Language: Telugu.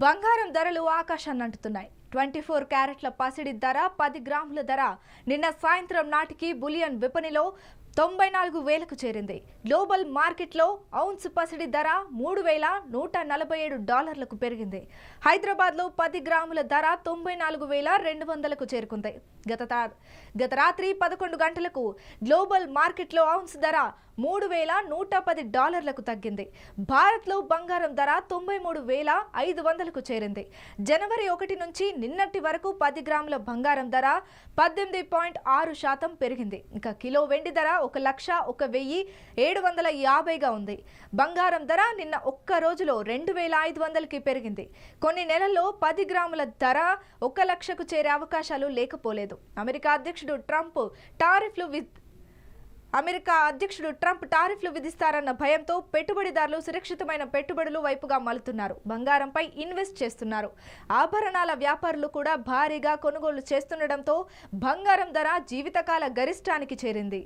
బంగారం ధరలు ఆకాశాన్ని అంటుతున్నాయి. 24 క్యారెట్ల పసిడి ధర 10 గ్రాముల ధర నిన్న సాయంత్రం నాటికి బులియన్ విపణిలో 94,000కు చేరింది. గ్లోబల్ మార్కెట్లో ఔన్స్ పసిడి ధర $3,147కు పెరిగింది. హైదరాబాద్లో 10 గ్రాముల ధర 94,200కు చేరుకుంది. గత రాత్రి 11 గంటలకు గ్లోబల్ మార్కెట్లో ఔన్స్ ధర $3,110లకు తగ్గింది. భారత్లో బంగారం ధర 93,500కు చేరింది. జనవరి 1 నుంచి నిన్నటి వరకు 10 గ్రాముల బంగారం ధర 18.6% పెరిగింది. ఇంకా కిలో వెండి ధర 1,01,750గా ఉంది. బంగారం ధర నిన్న ఒక్క రోజులో 2,500కి పెరిగింది. కొన్ని నెలల్లో 10 గ్రాముల ధర 1 లక్షకు చేరే అవకాశాలు లేకపోలేదు. అమెరికా అధ్యక్షుడు ట్రంప్ టారిఫ్లు విధిస్తారన్న భయంతో పెట్టుబడిదారులు సురక్షితమైన పెట్టుబడులు వైపుగా మలుతున్నారు. బంగారంపై ఇన్వెస్ట్ చేస్తున్నారు. ఆభరణాల వ్యాపారులు కూడా భారీగా కొనుగోలు చేస్తుండటంతో బంగారం ధర జీవితకాల గరిష్టానికి చేరింది.